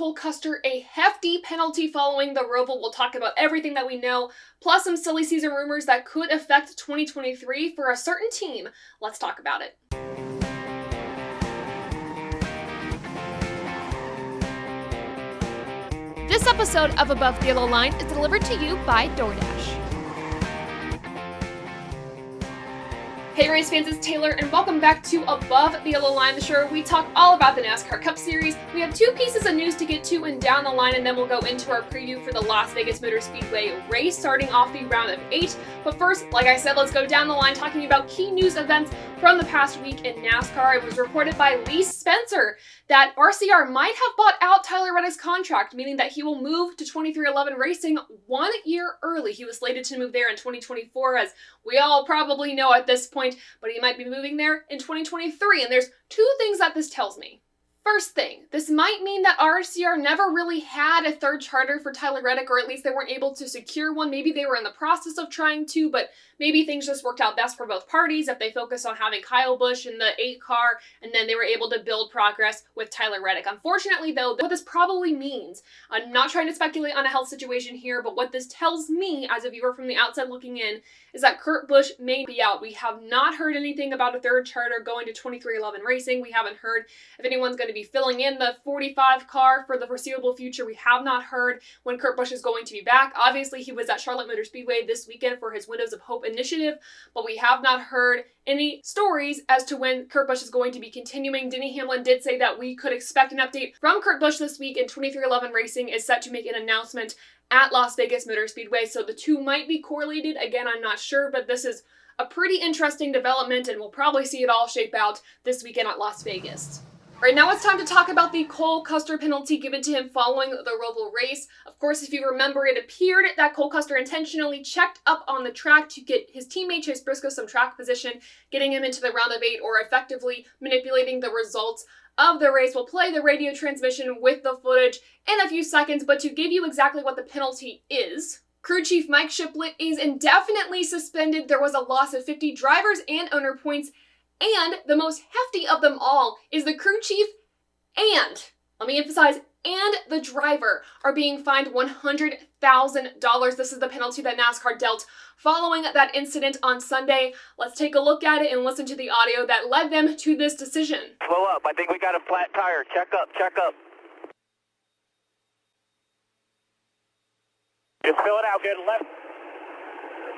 Cole Custer a hefty penalty following the ROVAL. We'll talk about everything that we know, plus some silly season rumors that could affect 2023 for a certain team. Let's talk about it. This episode of Above the Yellow Line is delivered to you by Doordash. Hey race fans, it's Taylor, and welcome back to Above the Yellow Line, the show where we talk all about the NASCAR Cup Series. We have two pieces of news to get to and down the line, and then we'll go into our preview for the Las Vegas Motor Speedway race starting off the round of 8. But first, like I said, let's go down the line talking about key news events from the past week in NASCAR. It was reported by Lee Spencer that RCR might have bought out Tyler Reddick's contract, meaning that he will move to 23XI Racing 1 year early. He was slated to move there in 2024, as we all probably know at this point, but he might be moving there in 2023, and there's two things that this tells me. First thing, this might mean that RCR never really had a third charter for Tyler Reddick, or at least they weren't able to secure one. Maybe they were in the process of trying to, but maybe things just worked out best for both parties if they focused on having Kyle Busch in the 8 car, and then they were able to build progress with Tyler Reddick. Unfortunately, though, what this probably means, I'm not trying to speculate on a health situation here, but what this tells me as a viewer from the outside looking in is that Kurt Busch may be out. We have not heard anything about a third charter going to 23XI Racing. We haven't heard if anyone's going to be filling in the 45 car for the foreseeable future. We have not heard when Kurt Busch is going to be back. Obviously, he was at Charlotte Motor Speedway this weekend for his Windows of Hope initiative, but we have not heard any stories as to when Kurt Busch is going to be continuing. Denny Hamlin did say that we could expect an update from Kurt Busch this week, and 23XI Racing is set to make an announcement at Las Vegas Motor Speedway, so the two might be correlated. Again, I'm not sure, but this is a pretty interesting development, and we'll probably see it all shape out this weekend at Las Vegas. All right, now it's time to talk about the Cole Custer penalty given to him following the ROVAL race. Of course, if you remember, it appeared that Cole Custer intentionally checked up on the track to get his teammate Chase Briscoe some track position, getting him into the round of 8, or effectively manipulating the results of the race. We'll play the radio transmission with the footage in a few seconds, but to give you exactly what the penalty is, crew chief Mike Shiplett is indefinitely suspended. There was a loss of 50 drivers and owner points, and the most hefty of them all is the crew chief and, let me emphasize, and the driver are being fined $100,000. This is the penalty that NASCAR dealt following that incident on Sunday. Let's take a look at it and listen to the audio that led them to this decision. Slow up. I think we got a flat tire. Check up, check up. Just fill it out good. Left.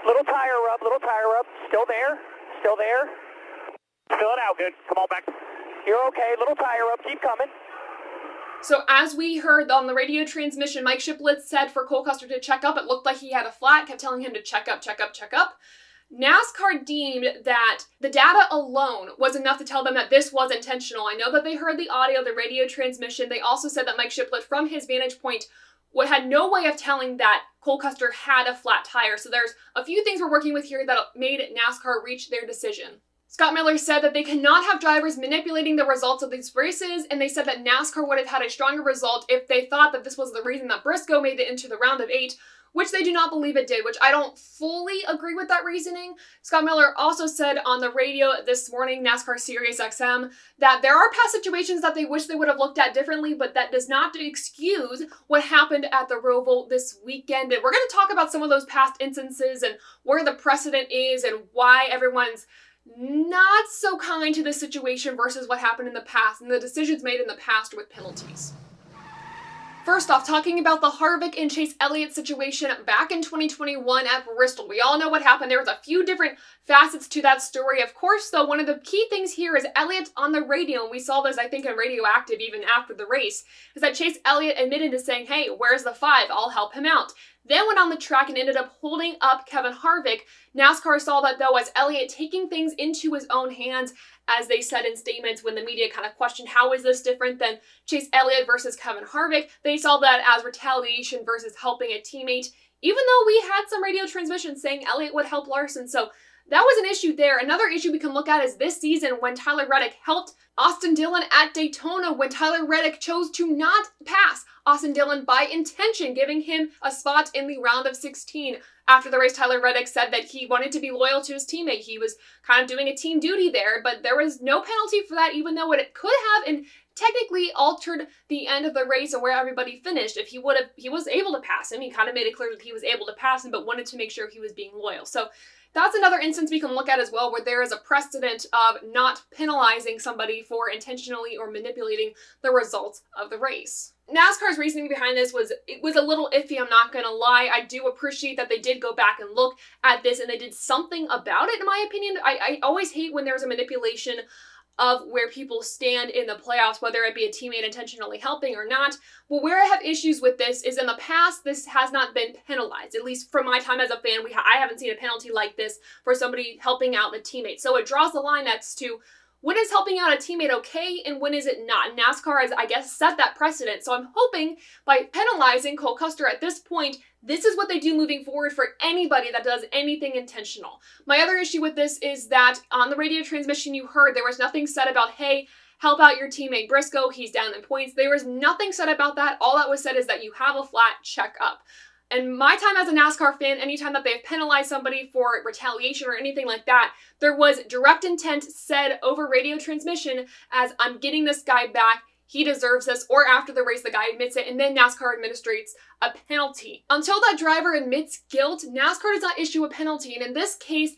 Little tire rub, little tire rub. Still there, still there. Fill it out good. Come on back. You're okay. Little tire rub. Keep coming. So as we heard on the radio transmission, Mike Shiplett said for Cole Custer to check up. It looked like he had a flat, kept telling him to check up, check up, check up. NASCAR deemed that the data alone was enough to tell them that this was intentional. I know that they heard the audio, the radio transmission. They also said that Mike Shiplett, from his vantage point, had no way of telling that Cole Custer had a flat tire. So there's a few things we're working with here that made NASCAR reach their decision. Scott Miller said that they cannot have drivers manipulating the results of these races, and they said that NASCAR would have had a stronger result if they thought that this was the reason that Briscoe made it into the round of 8, which they do not believe it did, which I don't fully agree with that reasoning. Scott Miller also said on the radio this morning, NASCAR Sirius XM, that there are past situations that they wish they would have looked at differently, but that does not excuse what happened at the ROVAL this weekend. And we're going to talk about some of those past instances and where the precedent is and why everyone's not so kind to this situation versus what happened in the past and the decisions made in the past with penalties. First off, talking about the Harvick and Chase Elliott situation back in 2021 at Bristol. We all know what happened. There was a few different facets to that story. Of course, though, one of the key things here is Elliott on the radio, and we saw this, I think, in Radioactive even after the race, is that Chase Elliott admitted to saying, hey, where's the 5? I'll help him out. Then went on the track and ended up holding up Kevin Harvick. NASCAR saw that, though, as Elliott taking things into his own hands, as they said in statements when the media kind of questioned how is this different than Chase Elliott versus Kevin Harvick. They saw that as retaliation versus helping a teammate, even though we had some radio transmissions saying Elliott would help Larson. So that was an issue there. Another issue we can look at is this season when Tyler Reddick helped Austin Dillon at Daytona, when Tyler Reddick chose to not pass Austin Dillon by intention, giving him a spot in the round of 16. After the race, Tyler Reddick said that he wanted to be loyal to his teammate. He was kind of doing a team duty there, but there was no penalty for that, even though it could have and technically altered the end of the race and where everybody finished. If he was able to pass him, he kind of made it clear that he was able to pass him, but wanted to make sure he was being loyal. So that's another instance we can look at as well, where there is a precedent of not penalizing somebody for intentionally or manipulating the results of the race. NASCAR's reasoning behind this was a little iffy, I'm not gonna lie. I do appreciate that they did go back and look at this and they did something about it, in my opinion. I always hate when there's a manipulation of where people stand in the playoffs, whether it be a teammate intentionally helping or not. But where I have issues with this is in the past, this has not been penalized. At least from my time as a fan, I haven't seen a penalty like this for somebody helping out a teammate. So it draws the line next to when is helping out a teammate okay and when is it not? NASCAR has, I guess, set that precedent. So I'm hoping by penalizing Cole Custer at this point, this is what they do moving forward for anybody that does anything intentional. My other issue with this is that on the radio transmission you heard, there was nothing said about, hey, help out your teammate Briscoe, he's down in points. There was nothing said about that. All that was said is that you have a flat checkup. And my time as a NASCAR fan, anytime that they've penalized somebody for retaliation or anything like that, there was direct intent said over radio transmission as, I'm getting this guy back, he deserves this, or after the race the guy admits it, and then NASCAR administrates a penalty. Until that driver admits guilt, NASCAR does not issue a penalty, and in this case,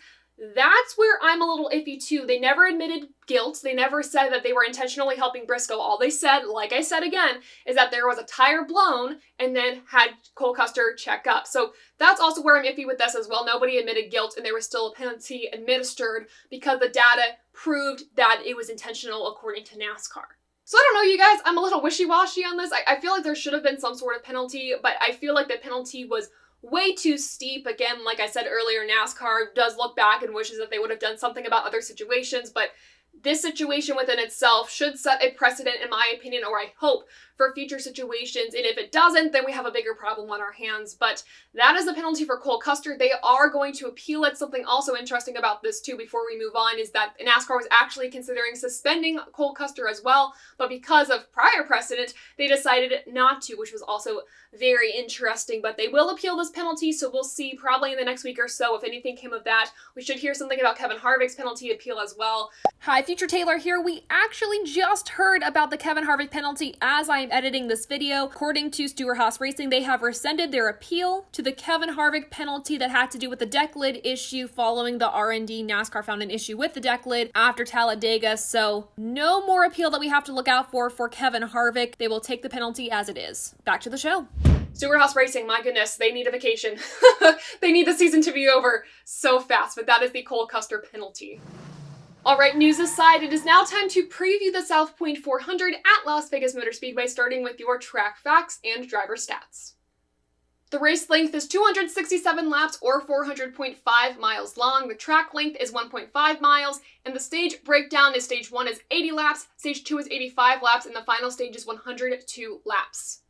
that's where I'm a little iffy too. They never admitted guilt. They never said that they were intentionally helping Briscoe. All they said, like I said again, is that there was a tire blown and then had Cole Custer check up. So that's also where I'm iffy with this as well. Nobody admitted guilt and there was still a penalty administered because the data proved that it was intentional according to NASCAR. So I don't know, you guys, I'm a little wishy-washy on this. I feel like there should have been some sort of penalty, but I feel like the penalty was way too steep. Again, like I said earlier, NASCAR does look back and wishes that they would have done something about other situations, but this situation within itself should set a precedent, in my opinion, or I hope, for future situations, and if it doesn't, then we have a bigger problem on our hands. But that is the penalty for Cole Custer. They are going to appeal it. Something also interesting about this too, before we move on, is that NASCAR was actually considering suspending Cole Custer as well, but because of prior precedent, they decided not to, which was also very interesting. But they will appeal this penalty, so we'll see probably in the next week or so if anything came of that. We should hear something about Kevin Harvick's penalty appeal as well. Hi, Future Taylor here. We actually just heard about the Kevin Harvick penalty as I am editing this video. According to Stewart-Haas Racing, they have rescinded their appeal to the Kevin Harvick penalty that had to do with the deck lid issue following the R&D. NASCAR found an issue with the deck lid after Talladega, so no more appeal that we have to look out for Kevin Harvick. They will take the penalty as it is. Back to the show. Stewart-Haas Racing, my goodness, they need a vacation. They need the season to be over so fast, but that is the Cole Custer penalty. Alright, news aside, it is now time to preview the South Point 400 at Las Vegas Motor Speedway, starting with your track facts and driver stats. The race length is 267 laps or 400.5 miles long. The track length is 1.5 miles, and the stage breakdown is stage 1 is 80 laps, stage 2 is 85 laps, and the final stage is 102 laps.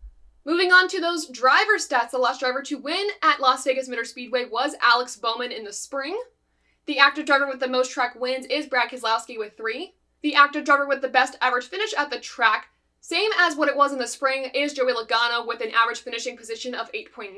Moving on to those driver stats, the last driver to win at Las Vegas Motor Speedway was Alex Bowman in the spring. The active driver with the most track wins is Brad Keselowski with 3. The active driver with the best average finish at the track, same as what it was in the spring, is Joey Logano with an average finishing position of 8.9.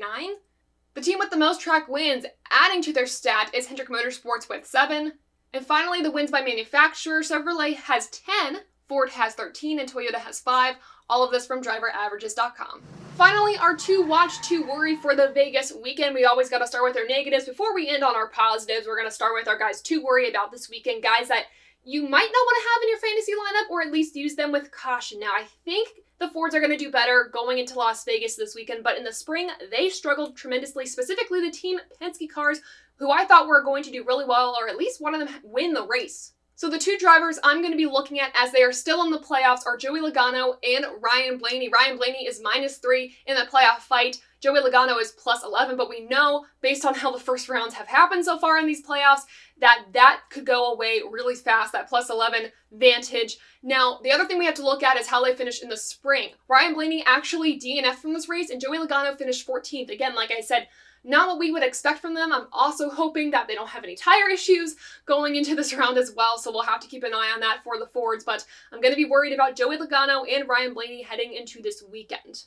The team with the most track wins, adding to their stat, is Hendrick Motorsports with 7. And finally, the wins by manufacturer, Chevrolet has 10, Ford has 13, and Toyota has 5. All of this from driveraverages.com. Finally, our to watch, to worry for the Vegas weekend. We always got to start with our negatives. Before we end on our positives, we're going to start with our guys to worry about this weekend. Guys that you might not want to have in your fantasy lineup, or at least use them with caution. Now, I think the Fords are going to do better going into Las Vegas this weekend, but in the spring, they struggled tremendously, specifically the Team Penske cars, who I thought were going to do really well, or at least one of them win the race. So the two drivers I'm going to be looking at as they are still in the playoffs are Joey Logano and Ryan Blaney. Ryan Blaney is -3 in the playoff fight. Joey Logano is +11, but we know, based on how the first rounds have happened so far in these playoffs, that could go away really fast, that +11 vantage. Now, the other thing we have to look at is how they finished in the spring. Ryan Blaney actually DNF'd from this race, and Joey Logano finished 14th. Again, like I said, not what we would expect from them. I'm also hoping that they don't have any tire issues going into this round as well, so we'll have to keep an eye on that for the Fords, but I'm going to be worried about Joey Logano and Ryan Blaney heading into this weekend.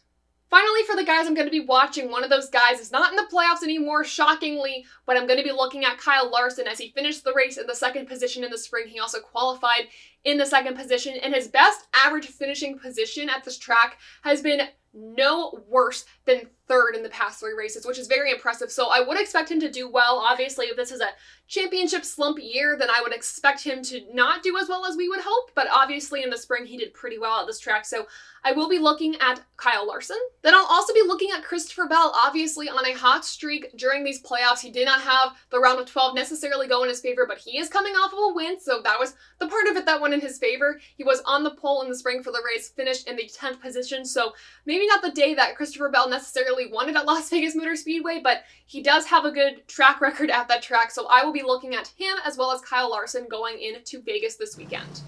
Finally, for the guys I'm going to be watching, one of those guys is not in the playoffs anymore, shockingly, but I'm going to be looking at Kyle Larson as he finished the race in the second position in the spring. He also qualified in the second position, and his best average finishing position at this track has been no worse than third in the past 3 races, which is very impressive. So I would expect him to do well. Obviously, if this is a championship slump year, then I would expect him to not do as well as we would hope. But obviously in the spring, he did pretty well at this track. So I will be looking at Kyle Larson. Then I'll also be looking at Christopher Bell, obviously on a hot streak during these playoffs. He did not have the round of 12 necessarily go in his favor, but he is coming off of a win. So that was the part of it that went in his favor. He was on the pole in the spring for the race, finished in the 10th position. So maybe not the day that Christopher Bell necessarily won it at Las Vegas Motor Speedway, but he does have a good track record at that track. So I will be looking at him as well as Kyle Larson going into Vegas this weekend.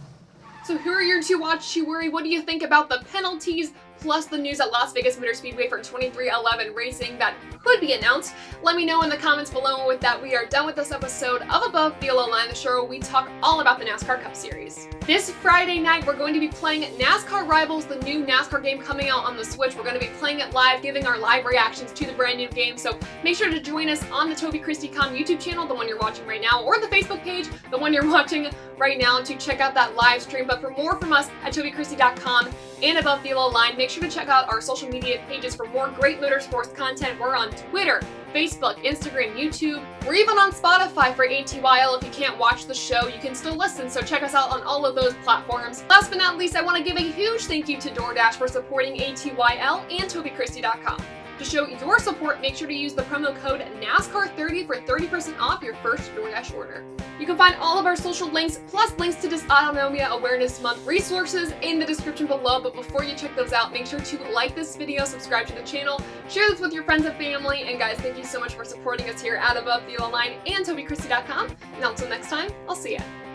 So who are your 2 watch to worry? What do you think about the penalties plus the news at Las Vegas Motor Speedway for 2311 racing that could be announced? Let me know in the comments below. And with that, we are done with this episode of Above the Yellow Line, the show where we talk all about the NASCAR Cup Series. This Friday night, we're going to be playing NASCAR Rivals, the new NASCAR game coming out on the Switch. We're going to be playing it live, giving our live reactions to the brand new game. So make sure to join us on the TobyChristieCom YouTube channel, the one you're watching right now, or the Facebook page, the one you're watching right now, to check out that live stream. But for more from us at TobyChristie.com and Above the Yellow Line, make sure to check out our social media pages for more great motorsports content. We're on Twitter, Facebook, Instagram, YouTube. We're even on Spotify for ATYL. If you can't watch the show, you can still listen, so check us out on all of those platforms. Last but not least, I want to give a huge thank you to Doordash for supporting ATYL and TobyChristie.com. To show your support, make sure to use the promo code NASCAR30 for 30% off your first DoorDash order. You can find all of our social links, plus links to Dysautonomia Awareness Month resources in the description below. But before you check those out, make sure to like this video, subscribe to the channel, share this with your friends and family. And guys, thank you so much for supporting us here at Above the Yellow Line and TobyChristie.com. And until next time, I'll see ya.